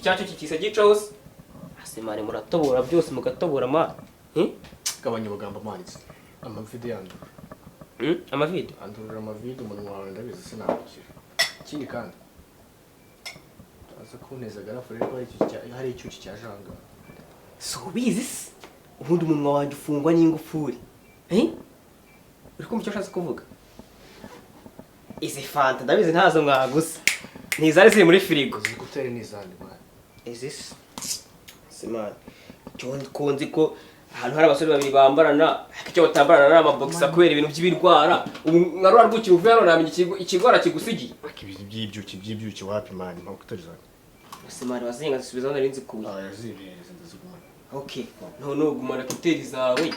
cyacu kikisa gicose asemane muratobora byose mugatobora ma gabanya ubugambo manitse amavide yandura amavide andurira amavide umuntu wawe ndabizi sinabukira ikindi kandi aza kuneza garafu rero hari icyuki cya janga so bizi ubundi umunwa wanjye ufungwa n'ingufuri uri kumva icyo ushatse kuvuga izi fanta ndabizi ntazo mwagusa ntizari ziri muri firigo ziri gutera n'izandi mwana izi simana konzi ko ahantu hari abasore babiri bambarana icyo batambarana n'amabogisa kubera ibintu by'ibirwara ubu nkarura rwuki uvuye hano namenye ikigwara kigusigiye by'ibyuki wapi mani mpamvu kutarizana simana wazinga zisubizaho nari nzi kuye yazibereza ndazigumana okay none ugumana kuteri zawe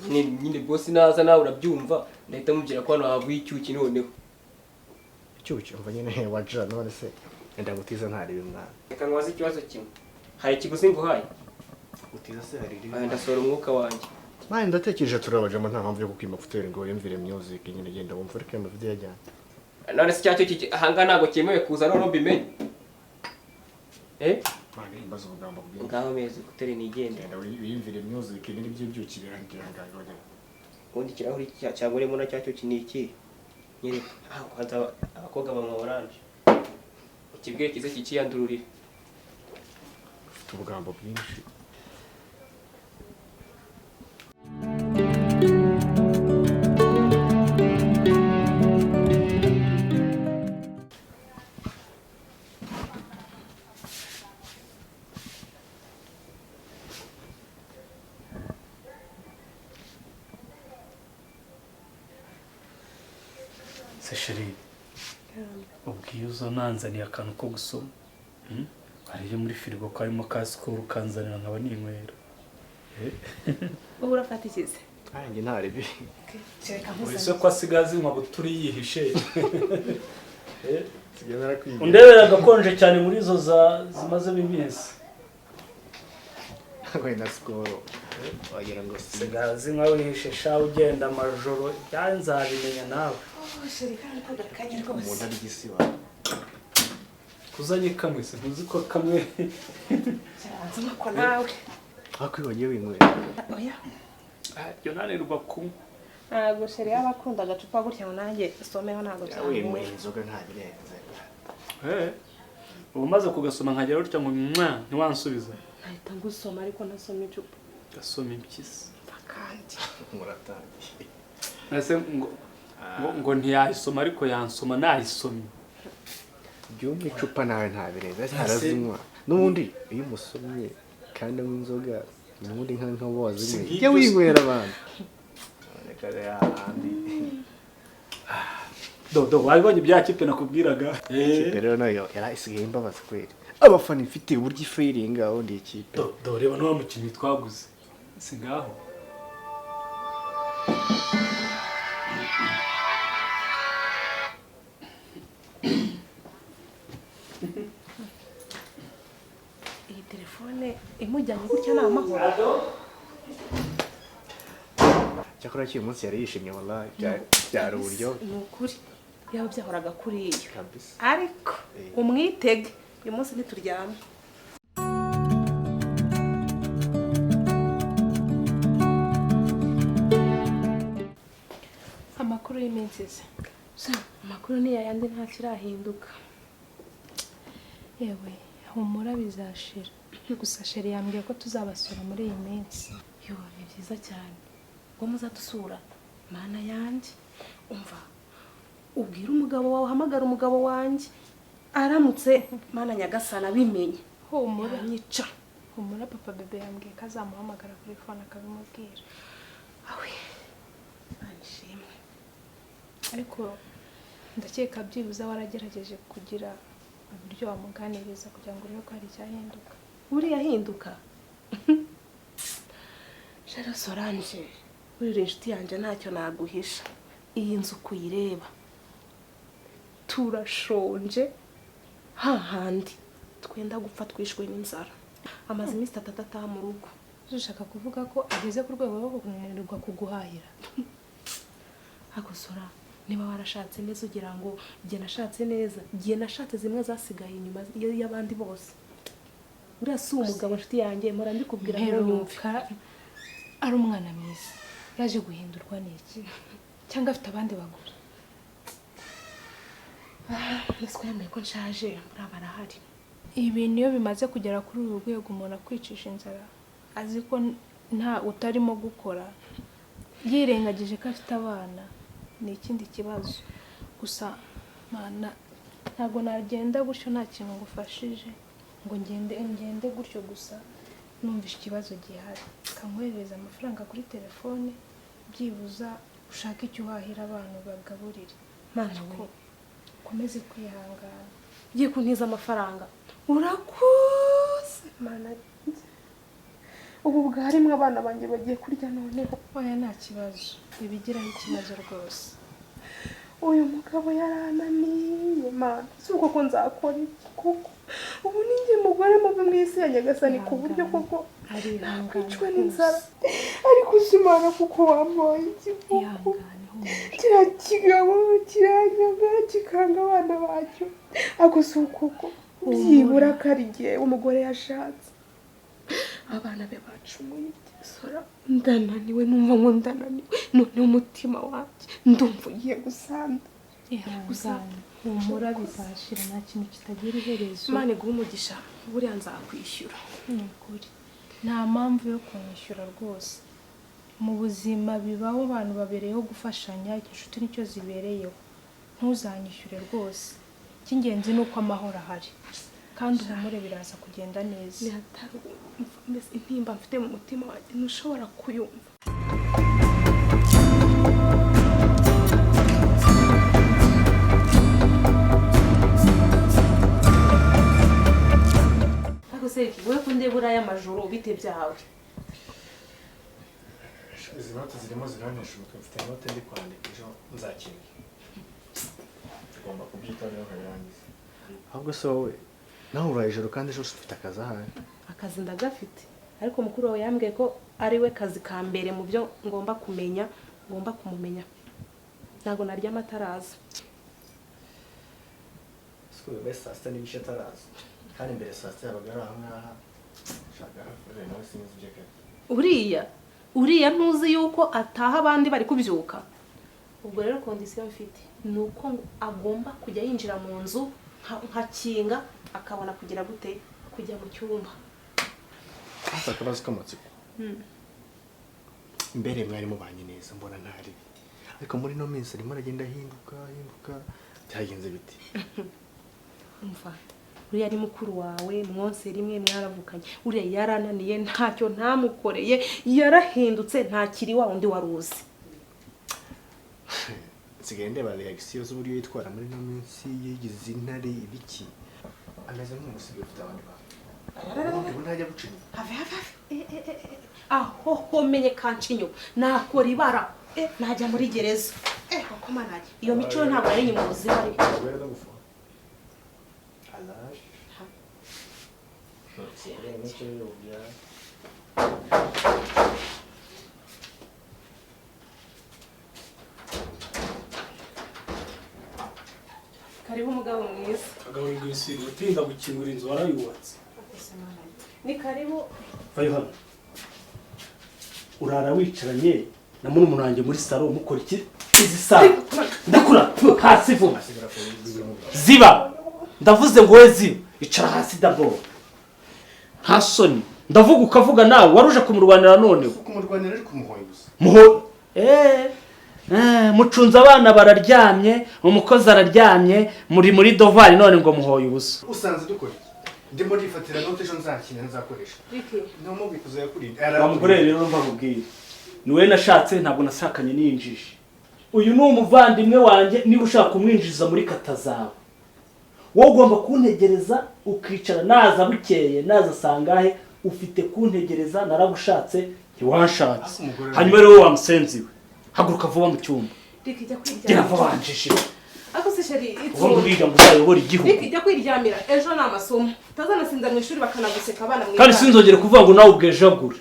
nyine boss naza nawe urabyumva ndahita mubwira ko hano havuye icyuki noneho icyuki umva nyine waja none se enda gutiza ntari bimwana reka ngwaze ikibazo kimwe hari ikiguzi nguhaye gutiza se hari iri ndasora umwuka wanjye mani ndatekereje turabajamo nta mpamvu yo kukwima kuteri ngo yumvire music nyine genda wumva reka mu video yajyana none se cyacyo ahanga ntago cyemewe kuza none mbimenye mani imbaza ubugambo bwinshi ngaho mezi kuteri nigende genda wiyumvire music n'ibyo by'ibyuki birangira nganga wajya ubundi kirahuri cyaguremo na cyacyo kiniki nyine kwanza abakobwa bamwe oranje ikibwiye kize kikiyandururira ufite ubugambo bwinshi Sheri ubwiye uzo nanzaniye akantu ko gusoma ariye muri firigo ko arimo kasikoro kanzanira nkaba ninywera wowe urafata ikize njye ntaribi ese ko asigaze inkwa buturi yihishe sigara kwiga undebera gakonje cyane muri izo zimaze bimyese ngo ina skoro wagira ngo sigaze inka wihishe sha ugenda amajoro byanzabimenya nawe sheri kandi ko gakanye rwose umuntu ari gisiba kuzanye kamwe se ntuzi ko kamwe cyazuma ko nawe akwibagiye winywera oya yo nanirwa kunywa ntabwo sheri yaba akunda agacupa gutya ngo nanjye someho ntabwo winywera inzoga nta birenze ubu maze kugasoma nkagera gutya ngo ntiwansubiza ahita ngusoma ariko ntasoma icupa gasoma impyisi kandi muratangiye nase ngo ntiyayisoma ariko yansoma nayisomye byumva icupa nawe nta birenze harazinywa n'ubundi iyo umusomye kandi anywa inzoga n'ubundi nka wazinywe ujya winywera abantu reka yahandi dodo wabibonye bya kipe nakubwiraga ikipe rero nayo yarayisigaye imbabazi kweri abafana ifite uburyo ifiringa undi ikipe do reba n'uwa mukinnyi twaguze si ngaho iyi telefone imujyanye gutya ni amahoro cyakora cyuyu munsi yari yishimye wallahi byari uburyo ni ukuri yaba byahoraga kuri iyo kabisa ariko umwitege uyu munsi ntituryame amakuru y'iminsi se amakuru ni yayandi nta kirahinduka yewe humura bizashira gusa sheri yambwiye ko tuzabasura muri iyi minsi yo ni byiza cyane ngo muzadusura mana yanjye umva ubwira umugabo wawe uhamagara umugabo wanjye aramutse mana nyagasana abimenye humura nyica humura papa bebe yambwiye ko azamuhamagara kuri fone akabimubwira awe nishimwe ariko ndakeka byibuze waragerageje kugira uburyo wamuganiriza kugira ngo urebe ko hari icyahinduka buriya ahinduka Jara Solange uri inshuti yanjye ntacyo naguhisha iyi nzu kuyireba turashonje hahandi twenda gupfa twishwe n'inzara amaze iminsi 3 ataha mu rugo ushaka kuvuga ko ageze ku rwego rwo kunanirwa kuguhahira agusora niba warashatse neza ugira ngo igihe nashatse neza igihe nashatse zimwe zasigaye inyuma y'abandi bose uriya si umugabo nshuti yanjye mpora mbikubwira mperuka ari umwana mwiza yaje guhindurwa n'iki cyangwa afite abandi bagore nasiko yamenye ko nshaje muri barahari ibi niyo bimaze kugera kuri uru rwego umuntu akwicisha inzara azi ko nta utarimo gukora yirengagije ko afite abana ni ikindi kibazo gusa mana ntabwo nagenda gutyo nta kintu ngufashije ngo ngende gutyo gusa numvishe ikibazo gihari kankohereza amafaranga kuri telefone byibuza ushaka icyo uhahira abantu bagaburire mana we ukomeze kwihangana ugiye kuntiza amafaranga urakoze mana ubu bwarimwe abana banjye bagiye kurya noneho oya nta kibazo ibigiraho ikibazo rwose uyu mugabo yarananiye mana si uko ko nzakora iki koko ubu ninjye mugore mubi mu isi ya nyagasani ku buryo koko nakwicwa n'inzara ariko usimana kuko wampaye ikivuko kiriya kigabo kiranyaga kikanga abana bacyo ako si ukoko byibura ko ari igihe umugore yashatse abana be bacumuye ibyesora ndananiwe numva ngo ndananiwe noneho umutima wanjye ndumva ugiye gusanda ihangane humura bizashira nta kintu kitagira iherezo Imana iguhe umugisha buriya nzakwishyura ni ukuri nta mpamvu yo kumwishyura rwose mu buzima bibaho abantu babereyeho gufashanya inshuti nicyo zibereyeho ntuzanyishyure rwose icy'ingenzi ni uko amahoro ahari kandi uhumure biraza kugenda neza ni hatari mbese intimba mfite mu mutima wanjye ntushobora kuyumva ariko seriki wowe ko ndeba uriya amajoro bite byawe izi note zirimo ziranesha umutwe mfite inote ndi kwandika ejo nzakeneye tugomba kubyitaho rero nkabirangiza ahubwo se wowe nawe uraye ijoro kandi ejo ufite akazi ahari akazi ndagafite ariko mukuru wawe yambwiye ko ari we kazi ka mbere mu byo ngomba kumenya ngomba kumumenya ntabwo naryama ataraza sikuru bese saa sita n'ibice ataraza kandi mbere saa sita yabaga ari aha ngaha shaka hafi nawe sinzi ibyo kare uriya ntuzi yuko ataha abandi bari kubyuka ubwo rero kondisiyo mfite ni uko agomba kujya yinjira mu nzu nkakinga akabona kugira gute kujya mu cyumba hasa akabazo k'amatsiko mbere mwari mubanye neza mbona ntari ariko muri no minsi arimo aragenda ahinduka byagenze biti umva uriya ari mukuru wawe mwonse rimwe mwaravukanye uriya yarananiye ntacyo ntamukoreye yarahindutse ntakiri wa undi waruzi nsigaye ndeba reaction z'uburyo yitwara muri no minsi yigize intare ibiki ameze nk'umusigaye ufite abandi bantu ubu ntajya gucinya aho homenye kancinyo nakora ibara najya muri gereza koko manajye iyo mico ntabwo yari inyuma ubuzima ariko karibu umugabo mwiza agaburwa ibisigo utinda gukingura inzu warayubatse ni karibu vayo hano urara wicaranye na murumuna wanjye muri salo mukora iki izi saa ndakura hasi vuba ziba ndavuze ngo we ziba icara hasi dabo nta soni ndavuga ukavuga nawe waruje kumurwanira none kumurwanira ari kumuhoye gusa muho mucunze abana bararyamye umukozi araryamye muri dovari none ngo muhoye ubusa usanze dukora ndimo ndifatira note ejo nzakina nzakoresha no bikuza yakurinda bamugore rero mbabubwire niwe nashatse ntabwo nasakanye n'injiji uyu ni umuvandimwe wanjye niba ushaka kumwinjiza muri kata zawe wowe ugomba kuntegereza ukicara naza bukeye naza sangahe ufite kuntegereza naragushatse ntiwanshatse hanyuma rero wamusenziwe haguruka vuba mu cyumba gira vuba wanjije ako se sheri ubundi uriga ngo uzayobore igihugu ijya kwiryamira ejo ni amasomo utazanasinda mu ishuri bakanaguseka abana mwiza kandi sinzongere kuvuga ngo nawe ubwejagure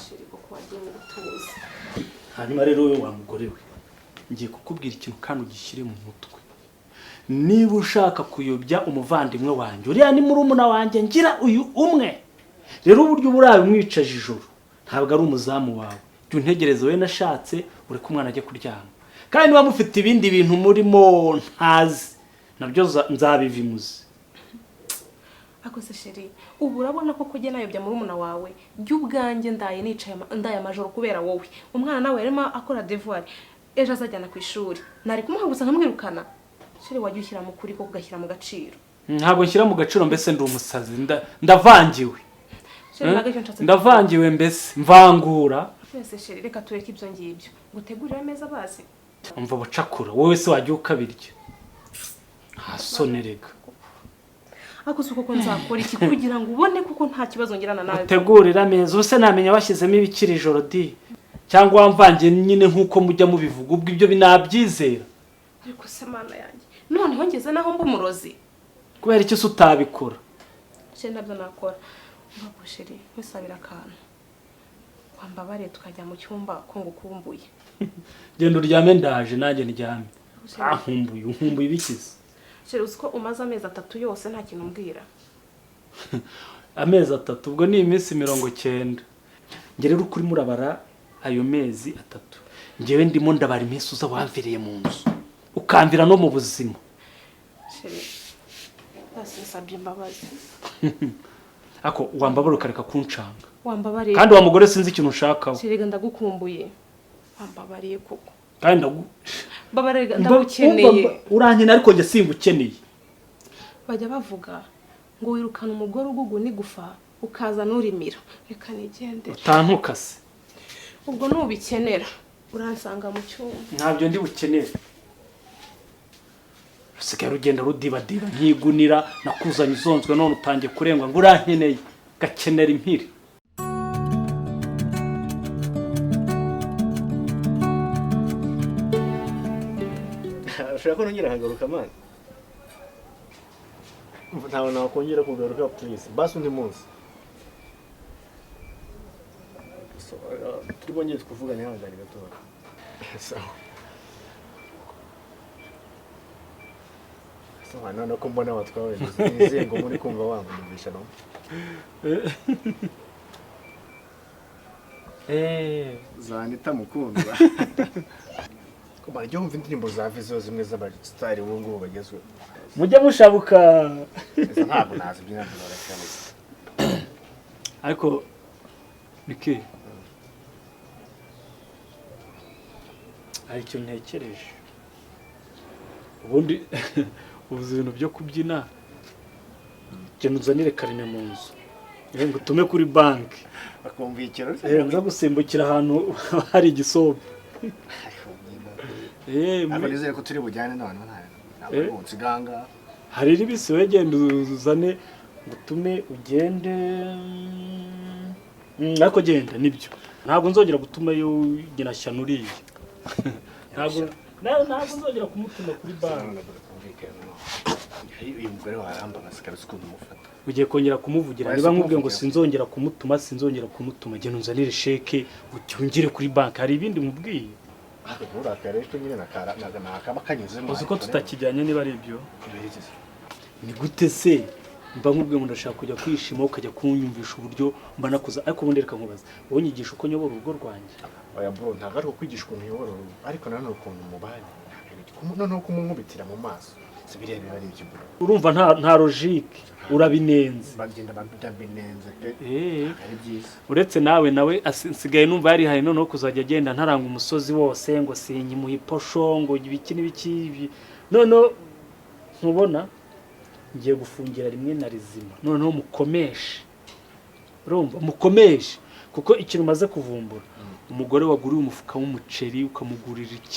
sheri koko wagiye mu gutuza hanyuma rero wowe wa mugore we ngiye kukubwira ikintu kandi ugishyire mu mutwe niba ushaka kuyobya umuvandimwe wanjye uriya ni murumuna wanjye ngira uyu umwe rero uburyo burabimwicaje ijoro ntabwo ari umuzamu wawe jya untegereza we nashatse ureke umwana ajye kuryama kandi niba mufite ibindi bintu murimo ntazi nabyo nzabivimuze. Ako se sheri ubu urabona ko kujye nayobya murumuna wawe jya ubwanjye ndaye nicaye ndaye amajoro kubera wowe umwana nawe yarimo akora devoir ejo azajyana ku ishuri nari kumuha gusa nkamwirukana sheri wajya ushyira mu kuri ko kugashyira mu gaciro. Ntabwo nshyira mu gaciro mbese ndi umusazi ndavangiwe ndavangiwe mbese mvangura. Twese sheri reka tureke ibyo ngibyo gutegurira ameza bazi umva bucakura wowe se wajya ukabirya hasonerega. Ako suko ko nzakora iki kugira ngo ubone kuko nta kibazo ngirana nawe. Utegurira ameza ubuse namenya bashyizemo ibikiri ijoro di cyangwa wamvangiye nyine nkuko mujya mubivuga ubwo ibyo binabyizera. Ariko se mana yanjye noneho ngeze naho mba umurozi kubera iki se utabikora? sheri nabyo nakora mbago sheri musabira akantu wambabare tukajya mu cyumba ko ngukumbuye. Genda uryame ndaje nanjye ndyame. Nkumbuye ibikize. Sheri usko umaze amezi 3 yose nta kintu mbwira. Amezi 3 ubwo ni iminsi 90. Nge rero ukuri murabara ayo mezi 3. Ngewe ndimo ndabara iminsi uza wamvireye mu nzu ukamvira no mu buzima. Sheri basi nsabye imbabazi. Ako wambabara ukareka kuncanga. Wambabariye kandi wa mugore sinzi ikintu ushakaho. Sheri ndagukumbuye wambabariye koko kandi babarega ndagukeneye. Urankena ariko nge singukeneye. Bajya bavuga ngo wirukana umugore ugugu ni gufa ukaza nurimira reka nigende. Utantukase Ubwo nubikenera uransanga mu cyumba. Ntabyo ndi bukenere. Rusigaye rugenda rudibadiba nkigunira nakuzanye uzonzwe none utangiye kurengwa ngo urankeneye gakenera impiri. Ushaka ko nongera hagaruka man ntawe nakongera kugaruka please basi undi munsi turi bongeye twuvugane hangari gato. Sawa none ko mbona watwawe nizengo muri kumva wamvugisha no zanita mukundwa kumara jyo umva indirimbo za vizo zimwe z'abastari ubu ngubu bagezwe Mujya mushabuka. ntabwo nazi byina byo Ariko biki aricyo ntekereje ubundi ubuze ibintu byo kubyina genda uzanire karine mu nzu ngo utume kuri banki bakumvikira nza gusimbukira ahantu hari igisobe. Aba nizere ko turi bujyane none ntabwo nsiganga hari ribisi wegenda uzane ngutume ugende ariko genda nibyo ntabwo nzongera gutuma yo ginashyana uriye ntabwo nzongera kumutuma kuri banki. uyu mugore waramba ngasikara ukuntu umufata ugiye kongera kumuvugira niba nkubwiye ngo sinzongera kumutuma genda unzanire sheke ucyungire kuri banki hari ibindi mubwiye. Uzi ko tutakijyanye niba ari ibyo ni gute se mba nkubwiye ngo ndashaka kujya kwishima ukajya kunyumvisha uburyo mba nakuza ariko ubundi reka nkubaza wowe nyigisha uko nyobora urugo rwanjye. Oya bro ntabwo ari ukwigisha ukuntu uyobora urugo ariko nanone ukuntu mubanye noneho kumunkubitira mu maso sibiriya biba ari ibyo bro urumva nta logique urabinenze bagenda babinenze pe ari byiza uretse nawe asigaye numva yari hari noneho kuzajya agenda ntaranga umusozi wose ngo sinyimuhe posho ngo ibiki n'ibiki noneho ntubona ngiye gufungira rimwe na rizima noneho mukomeshe kuko ikintu umaze kuvumbura umugore waguriye umufuka w'umuceri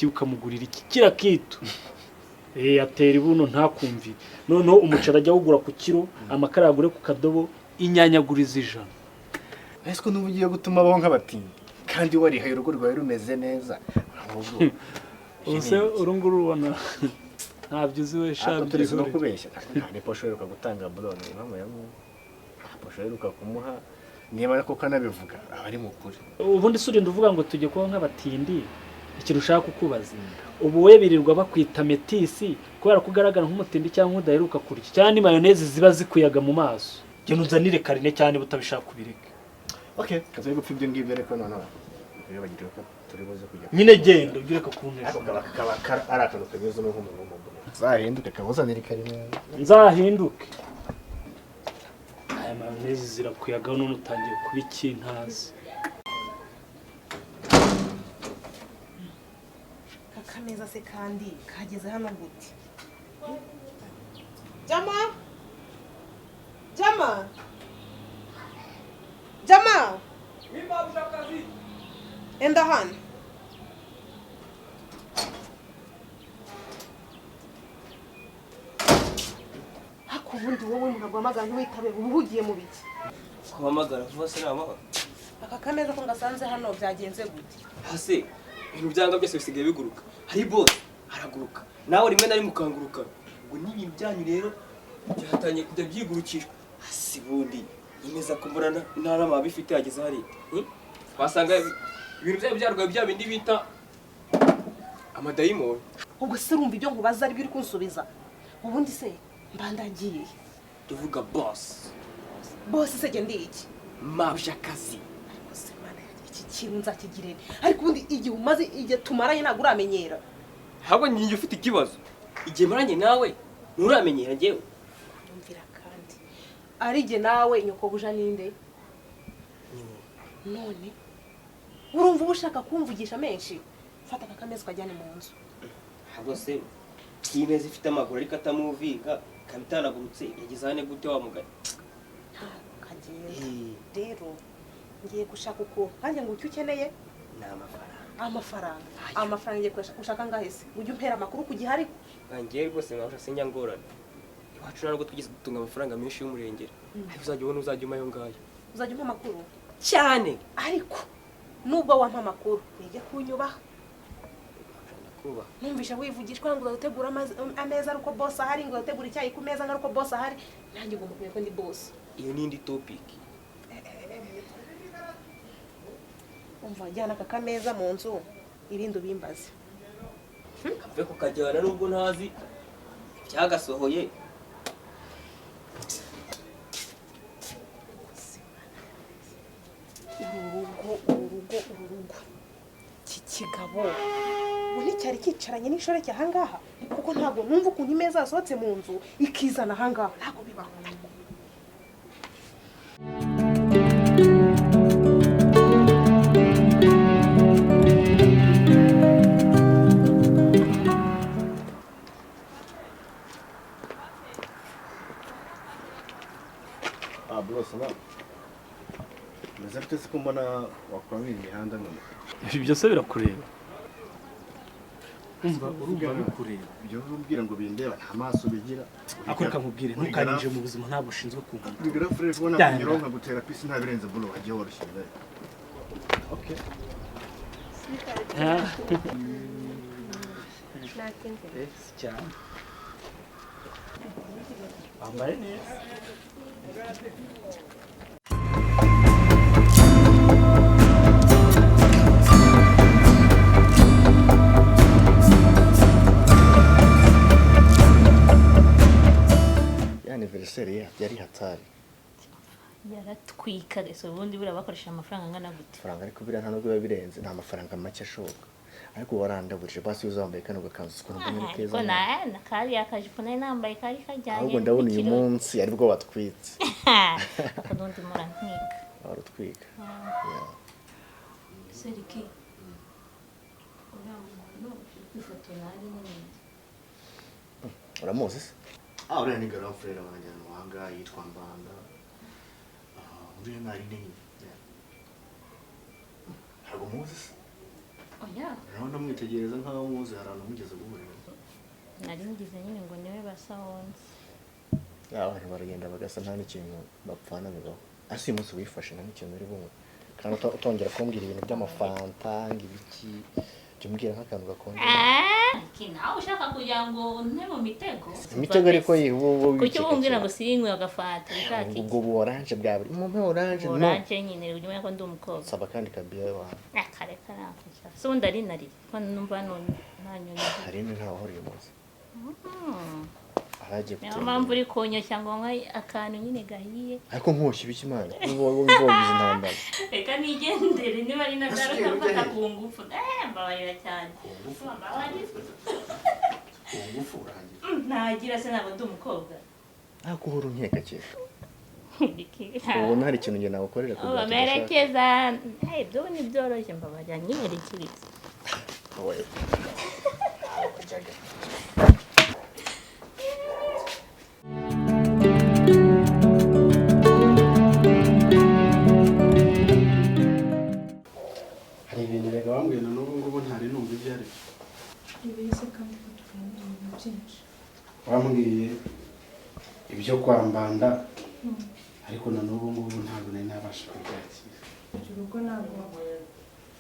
ukamugurira iki kira kitu atera ibuno ntakumvi noneho umuceri ajya wugura ku kiro amakara yagure ku kadobo inyanya aguriza 100. ese ko nubugiye gutuma abo nk'abatindi kandi warihaye urugo rwawe rumeze neza use urunguru ubona ntabyo uzi we shabye no kubeshya nta posho heruka gutanga burone impamvu yamu posho heruka kumuha niba ko kanabivuga ari mukuri ubundi suri nduvuga ngo tujye kuba nk'abatindi ikintu ushaka kukubaza ubu we birirwa bakwita metisi kubera ko ugaragara nk'umutindi cyangwa udaheruka kurya cyangwa ni mayoneze ziba zikuyaga mu maso genda uzanire karine cyane butabishaka kubireka. Okay, kaza gupfa ibyo ngibyo ariko noneho rero bagiriye ko turi buze kujya nyine genda ugireka kuntisha kaba ari akantu kameze nk'umuntu w'umugore zahinduke kabuzanire karine nzahinduke aya mayoneze zirakuyaga none utangiye kuba ikintazi. Kakameza se kandi kageze hano gute? Jama! Jama! Jama! Mimba ushakazi. Enda hano. Hako ubundi wowe muragwamagana ntiwitabe ubu ugiye mu biki? Kuhamagara vuba se nama. Aka kameza ko ngasanze hano byagenze gute? Hase ibintu byanga byose bisigaye biguruka. Hari boss araguruka. Nawe rimwe na rimwe ukanguruka. Ubwo n'ibintu byanyu rero byahatanye kujya byigurukishwa. Hasi bundi imeza kumburana ntara mabifite yageze hari. Wasanga ibintu byayo byarwaye bya bindi bita amadayimoni. Ubwo se urumva ibyo nkubaza ari byo uri kunsubiza? Ubundi se mbandagiye. Tuvuga boss. Boss se gende iki? Mabjakazi. Iki kintu nzakigirene. Ariko ubundi igihe umaze igihe tumaranye ntabwo uramenyera. Ahubwo njye ufite ikibazo. Igihe maranye nawe nturamenyera njyewe. Ndumvira kandi. Ari jye nawe nyoko buja ninde? None urumva ubushaka kumvugisha menshi. Fata aka kameza kajyane mu nzu. Ahubwo se kimeze ifite amaguru ariko atamuviga kabitanagurutse yagize hane gute wa mugari. Kagenda. Rero ngiye gushaka uko kandi ngo icyo ukeneye Ni amafaranga. amafaranga. Amafaranga ngiye gushaka ngahese. Ujye umpera amakuru ku gihe ariko. Ngiye rwose nkabasha sinyangorana. Iwacu ntabwo twigeze dutunga amafaranga menshi y'umurengera. Ariko uzajya ubona uzajya umayo ngayo. Uzajya umpa amakuru Cyane. ariko nubwo wampa amakuru nige kunyubaha. Kuba. Numvisha wivugishwa ngo uzategura ameza ariko boss ahari ngo uzategura icyayi ku meza ariko boss ahari. Nanjye ngomba kumenya ko ndi boss. Iyo nindi topic. Umva jyana aka kameza mu nzu ibindi ubimbaze. Kave ko kajyana nubwo ntazi byagasohoye. Urugo iki kigabo ubu nticyari kicaranye n'inshoreke ahangaha kuko ntabwo numva ukuntu imeza yasohotse mu nzu ikizana ahangaha ntabwo bibaho. bose na meze bitse ko mbona wakwamira imihanda none. Ibi byose birakureba. Umva urumva bikureba. Ibyo umbwira ngo bindeba nta maso bigira. Akoreka nkubwire ntukaninje mu buzima ntabwo ushinzwe kumva. Bigira fresh ubona kunyura nka gutera pisi nta birenze buno wagiye woroshye. Okay. Cyane. Wambaye neza. Anniversary yari hatari. Yaratwika rese ubundi bura bakoresha amafaranga angana gute. Faranga ariko bira nta nubwo birenze nta mafaranga make ashoboka. Ariko warandaburije basi uzambaye kano gakanzu ko mbona keza. Ko na kari akajipo nayo nambaye kari kajyanye. Ahubwo ndabona uyu munsi ari bwo watwitse. Ko ndundi mura ntwika. Warutwika. Seriki. No, ifoto nari nini. Uramuzi se? Uriya ni girlfriend wanjye muhanga yitwa Mbanda. Uriya nari nini. Ntabwo muzi se? Oya. Naho ndamwitegereza nkaho muzi harana mugeze guhurira. Nari ngize nyine ngo niwe basahonze. Abantu baragenda bagasa nta n'ikintu bapfana bibaho. Asi umunsi wifashe nta n'ikintu uri bumwe. Kandi utongera kumbwira ibintu by'amafanta ngibiki. Jya umbwira nk'akantu gakonje. nawe ushaka kugira ngo unte mu mitego imitego ariko ubu kuki ubumbwira ngo sinywe agafata ushaka iki ubwo orange bwa buri mu orange no oranje nyine urimo ko ndi umukobwa saba kandi kabiye wa akareka nakwisha so ndari nari ko numva none ntanyoni hari ni ntaho hori muzi araje niyo mpamvu uri konyoshya ngo nka akantu nyine gahiye ariko nkoshye ibikimana ubu bivogize intambara reka nigendere niba ari na daruka mfata ku ngufu mbabarira cyane ngufu urangiye ntagira se ntabwo ndi umukobwa ariko uhora unkeka cyera ubona hari ikintu njye nagukorera kugira ngo bamerekeza ibyo ni byoroshye mbabarira nyiherekeriza oye hari ibintu reka bambwira n'ubu ngubu ntari numva ibyo ari byo ibize kandi ko tuganira ibintu byinshi wambwiye ibyo kwambanda ariko na n'ubu ngubu ntabwo nari nabasha kubyakira urugo ntabwo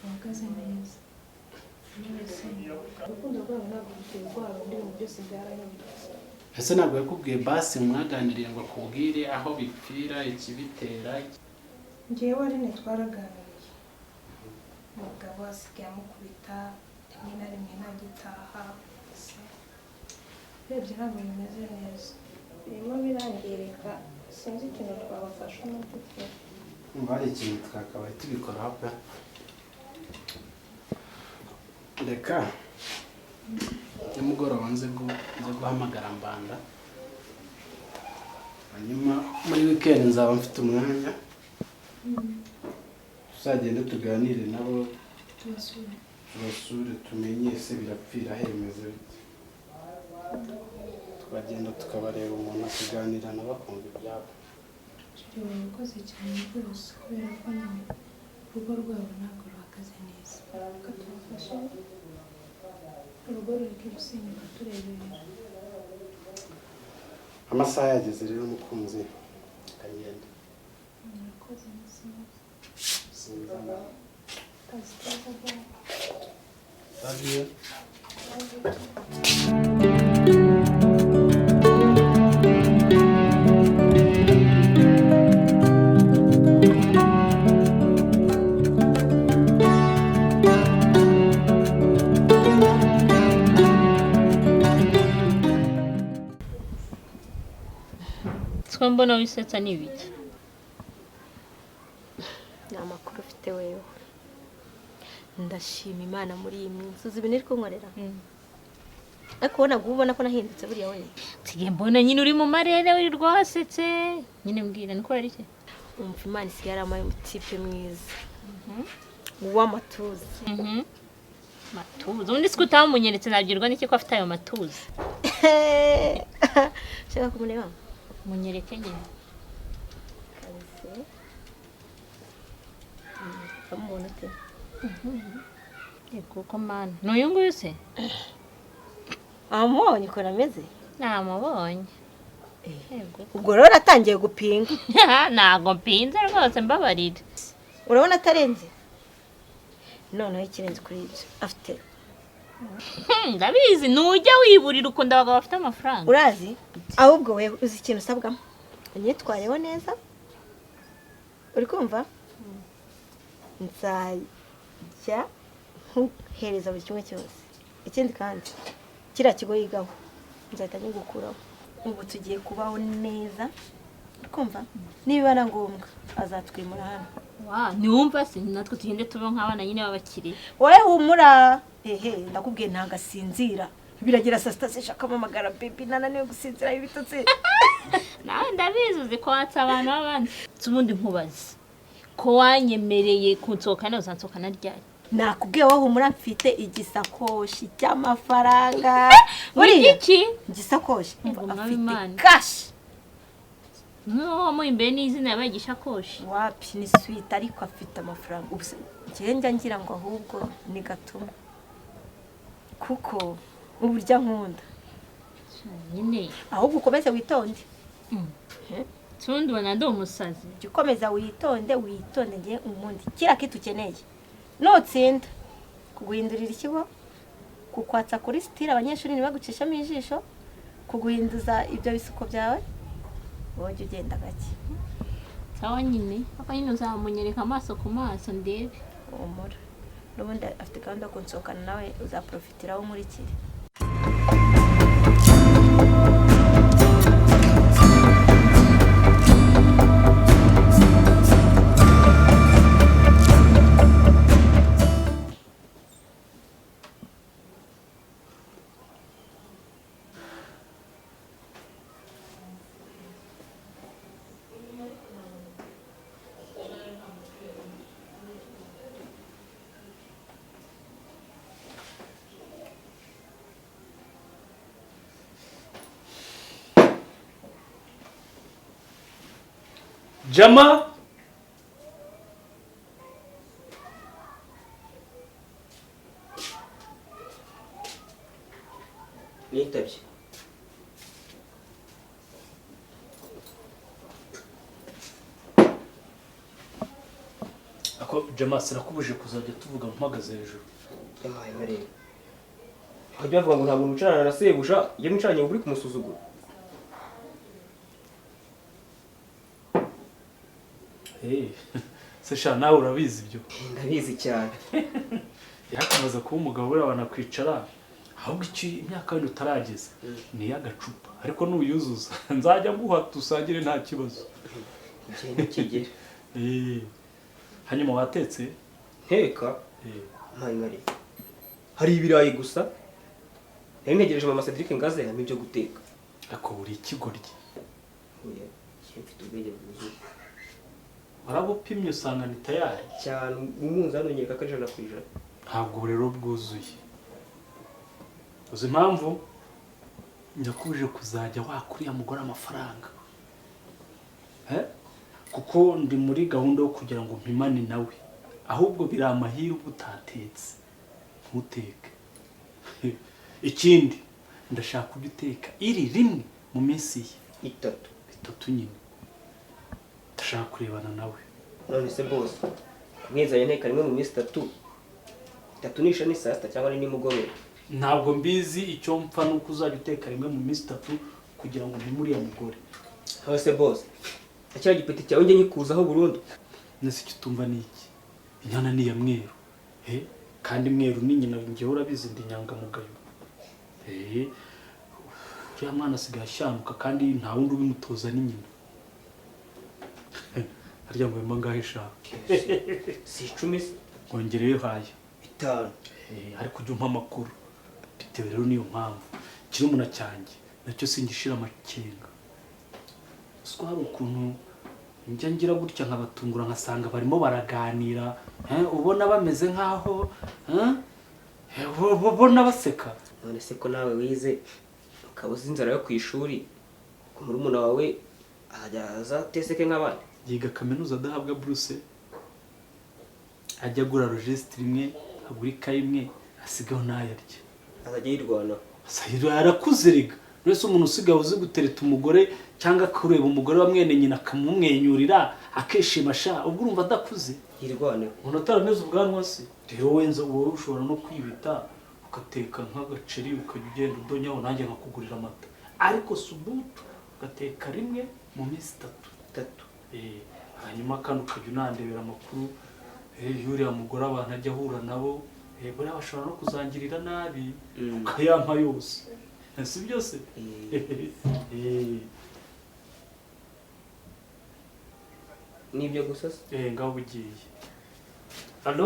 ruhagaze neza urukundo rwabo ntabwo ruteye rwabo ibintu byose byarahindutse ese ntabwo yakubwiye basi mwaganiriye ngo akubwire aho bipfira ikibitera ngewe ari twaraganiriye umugabo asigaye amukubita rimwe na rimwe ntagitaha urebye ntabwo bimeze neza birimo birangirika sinzi ikintu twabafasha mu by'ukuri umva hari ikintu twakabaye tubikoraho pe reka nimugoroba nze guhamagara mbanda hanyuma muri weekend nzaba mfite umwanya tuzagende tuganire nabo tubasure tumenye ese birapfira hemeze bite twagenda tukabareba umuntu akaganira nabo akumva ibyabo urakoze cyane rwose kubera ko nyine urugo rwabo ntabwo ruhagaze neza reka tubafashe urugo rureke gusenyuka tureberera amasaha yageze rero mukunzi akagenda murakoze neza sinzana kazi keza bwawe bagiye mbona wisetsa n'ibiki ni amakuru ufite wewe ndashima imana muri iyi minsi uzi ibintu iri kunkorera ariko ubona ko nahindutse buriya wewe nsigaye mbona nyine uri mu marere uri rwasetse nyine mbwira niko ari iki umva imana isigaye yaramaye umutipe mwiza uw'amatuza matuza ubundi siko utamunyeretse nabwirwa n'iki ko afite ayo matuza shaka kumureba munyereke nyine kabise amubona ute kuko mana n'uyu nguyu se amubonye uko ameze namubonye ubwo rero atangiye gupinga ntabwo mpinze rwose mbabarira urabona atarenze noneho ikirenze kuri ibyo afite ndabizi ntujya wiburira ukunda abagabo bafite amafaranga urazi ahubwo we uzi ikintu usabwamo unyitwareho neza uri kumva nzajya nkuhereza buri kimwe cyose ikindi kandi kiriya kigo yigaho nzahita nyigukuraho ubu tugiye kubaho neza uri kumva niba na ngombwa azatwimura hano ntiwumva se natwe tugende tuba nk'abana nyine b'abakire wowe humura ndakubwiye ntabwo asinzira biragira saa sita zishaka amamagara bebi nananiwe gusinzira ibitotsi nawe ndabizi uzi ko watse abantu b'abandi ubundi nkubaze ko wanyemereye kunsohokana uzansohokana ryari nakubwiye wowe humura mfite igisakoshi cy'amafaranga muri iki igisakoshi afite kashi nk'uwo mu imbere n'izina yabaye igishakoshi wapi ni swite ariko afite amafaranga ubu njya ngira ngo ahubwo ni gatuma kuko uburyo nkunda nyine ahubwo ukomeze witonde tundi ubona ndi umusazi jya ukomeza witonde ngewe umundi kiriya kiti ukeneye nutsinda kuguhindurira ikigo kukwatsa kuri sitire abanyeshuri ntibagucishamo ijisho kuguhinduza ibyo bisuko byawe wowe jya ugenda gake sawa nyine papa nyine uzamunyereka amaso ku maso ndebe humura n'ubundi afite gahunda yo kunsohokana nawe uzaprofitiraho nkurikire Jama nitabye ako Jama sirakubuje kuzajya tuvuga mpagaze hejuru yabaye marebe hajya bavuga ngo nta muntu ucarana na sebuja iyo mwicaranye uri kumusuzugura se sha nawe urabizi ibyo ndabizi cyane yakomaza kuba umugabo uriya wanakwicara ahubwo imyaka wenda utarageza ni iy'agacupa ariko nuyuzuza nzajya nguha dusangire nta kibazo igihe ntikigere hanyuma watetse nteka mpaye marebe hari ibirayi gusa nari ntegereje mama Cedric ngaze hamwe ibyo guteka ariko uri ikigoryi mfite ubwenge bwuzuye warabupimye usanga ni tayari cyane umunzani unyereka ko ari 100%. ntabwo rero bwuzuye uzi impamvu nyakuje kuzajya wakuriya mugore amafaranga kuko ndi muri gahunda yo kugira ngo mpimane nawe ahubwo biri amahirwe utatetse ntuteke ikindi ndashaka kujya uteka iri rimwe mu minsi ye 3 nyine ndashaka kurebana nawe none se boss mwizanye nteka rimwe mu minsi 3 nisha ni saa 6 cyangwa ni nimugoroba ntabwo mbizi icyo mpfa nuko uzajya uteka rimwe mu minsi 3 kugira ngo mpimuriye mugore hose boss akira gipeti cyawe nge nyikuzaho burundu nese icyo tumva ni iki inyana ni ya mweru kandi mweru ni nyina nge urabizi ndi nyangamugayo uriya mwana asigaye ashyanuka kandi nta wundi ubimutoza ni nyina harya ngo mbangahe shaka si 10 ngongereyo haya 5 ariko ujya umpa amakuru bitewe rero niyo mpamvu kirumuna cyanjye nacyo singishira amakenga siko hari ukuntu njya ngira gutya nkabatungura nkasanga barimo baraganira ubona bameze nkaho ubona baseka none se ko nawe wize ukabuza inzara yo ku ishuri kumurumuna wawe ajya teseke nk'abandi yiga kaminuza adahabwa buruse ajya agura registre imwe agura ikayi imwe asigaho n'ayarya azajya yirwanaho arakuze riga wese umuntu usigaye uzi gutereta umugore cyangwa kureba umugore wa mwene nyina akamumwenyurira akishima sha ubwo urumva adakuze yirwaneho umuntu atarameze ubwanwa se rero wenza wowe ushobora no kwibita ugateka nk'agaceri ukajya ugenda udonyaho nanjye nkakugurira amata ariko subutu ugateka rimwe mu minsi 3 hanyuma kandi ukajya unandebera amakuru yuriya mugore abantu ajya ahura nabo buriya bashobora no kuzangirira nabi ukayampa yose si byose nibyo gusa ngaho ugiye hano